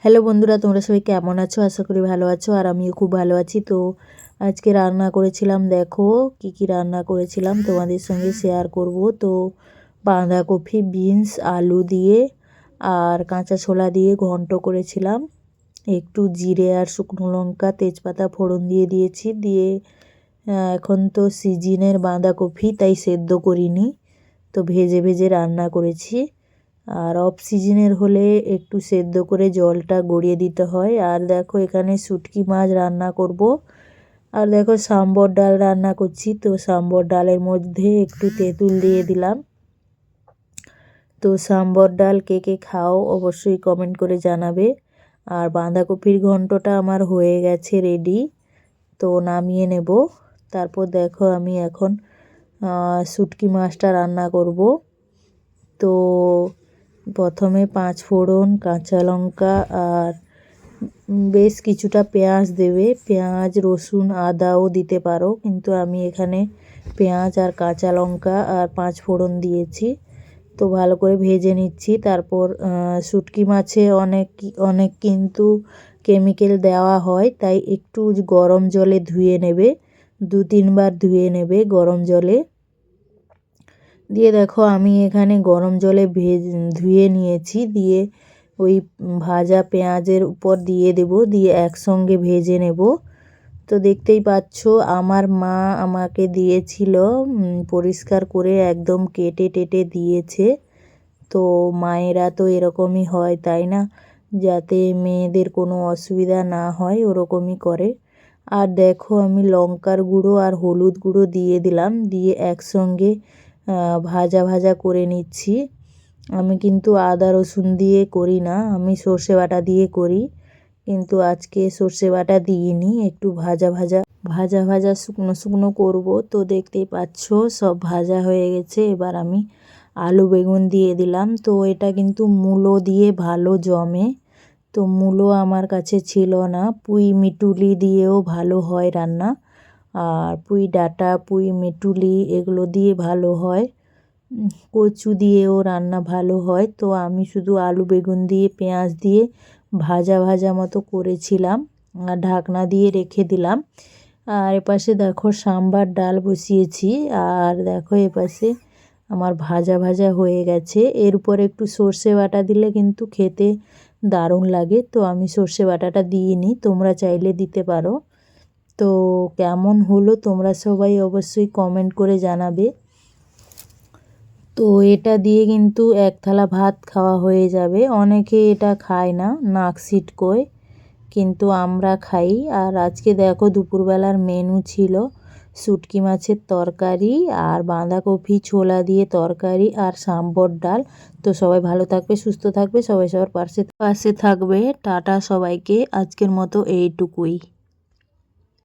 Hello বন্ধুরা, তোমরা সবাই কেমন আছো? আশা করি ভালো আছো, আর আমিও খুব ভালো আছি। তো আজকে রান্না করেছিলাম, দেখো কি কি রান্না করেছিলাম তোমাদের সঙ্গে শেয়ার করব। তো বাঁধাকপি, বিনস, আলু দিয়ে আর কাঁচা ছোলা দিয়ে ঘন্ট করেছিলাম। একটু জিরে আর শুকনো লঙ্কা, তেজপাতা ফোড়ন দিয়ে দিয়েছি। দিয়ে এখন তো সিজনের বাঁধাকপি, তাই সেদ্ধ করিনি, তো ভেজে ভেজে রান্না করেছি। আর অফ সিজনের হলে একটু সেদ্ধ করে জলটা গড়িয়ে দিতে হয়। আর দেখো এখানে শুটকি মাছ রান্না করব। আর দেখো সাম্বর ডাল রান্না করছি, তো সাম্বর ডালের মধ্যে একটু তেঁতুল দিয়ে দিলাম। তো সাম্বর ডাল কে কে খাও অবশ্যই কমেন্ট করে জানাবে। আর বাঁধাকপির ঘন্টটা আমার হয়ে গেছে রেডি, তো নামিয়ে নেব। তারপর দেখো আমি এখন শুটকি মাছটা রান্না করব। তো প্রথমে 5 ফোড়ন, কাঁচা লঙ্কা আর বেশ কিছুটা পেঁয়াজ দেবে। পেঁয়াজ, রসুন, আদাও দিতে পারো, কিন্তু আমি এখানে পেঁয়াজ আর কাঁচা লঙ্কা আর 5 ফোড়ন দিয়েছি। তো ভালো করে ভেজে নিচ্ছি। তারপর শুটকি মাছে অনেক অনেক কিন্তু কেমিক্যাল দেওয়া হয়, তাই একটু গরম জলে ধুয়ে নেবে, 2-3 বার ধুয়ে নেবে গরম জলে। দিয়ে দেখো আমি এখানে গরম জলে ধুয়ে নিয়েছি। দিয়ে ওই ভাজা পেঁয়াজের উপর দিয়ে দেব, দিয়ে একসঙ্গে ভেজে নেব। তো দেখতেই পাচ্ছ আমার মা আমাকে দিয়েছিল, পরিষ্কার করে একদম কেটে টেটে দিয়েছে। তো মায়েরা তো এরকমই হয়, তাই না? যাতে মেয়েদের কোনো অসুবিধা না হয় ওরকমই করে। আর দেখো আমি লঙ্কার গুঁড়ো আর হলুদ গুঁড়ো দিয়ে দিলাম, দিয়ে একসঙ্গে ভাজা ভাজা করে নিচ্ছি। আমি কিন্তু আদা রসুন দিয়ে করি না, আমি সর্ষে বাটা দিয়ে করি, কিন্তু আজকে সর্ষে বাটা দিইনি, একটু ভাজা ভাজা ভাজা ভাজা শুকনো শুকনো করব। তো দেখতেই পাচ্ছ সব ভাজা হয়ে গেছে। এবার আমি আলু বেগুন দিয়ে দিলাম। তো এটা কিন্তু মূলো দিয়ে ভালো জমে, তো মূলো আমার কাছে ছিল না। পুঁই মিটুলি দিয়েও ভালো হয় রান্না, আর পুঁই ডাঁটা, পুঁই মিটুলি এগুলো দিয়ে ভালো হয়। কচু দিয়েও রান্না ভালো হয়। তো আমি শুধু আলু বেগুন দিয়ে পেঁয়াজ দিয়ে ভাজা ভাজা মতো করেছিলাম, আর ঢাকনা দিয়ে রেখে দিলাম। আর এপাশে দেখো সাম্বার ডাল বসিয়েছি। আর দেখো এপাশে আমার ভাজা ভাজা হয়ে গেছে। এর উপর একটু সর্ষে বাটা দিলে কিন্তু খেতে দারুণ লাগে, তো আমি সর্ষে বাটাটা দিইনি, তোমরা চাইলে দিতে পারো। তো কেমন হলো তোমরা সবাই অবশ্যই কমেন্ট করে জানাবে। তো এটা দিয়ে কিন্তু 1 থালা ভাত খাওয়া হয়ে যাবে। অনেকে এটা খায় না, নাক ছিটকোয়, কিন্তু আমরা খাই। আর আজকে দেখো দুপুরবেলার মেনু ছিল শুটকি মাছের তরকারি আর বাঁধাকপি ছোলা দিয়ে তরকারি আর সাম্বর ডাল। তো সবাই ভালো থাকবে, সুস্থ থাকবে, সবাই সবার পাশে পাশে থাকবে। টাটা সবাইকে, আজকের মতো এইটুকুই।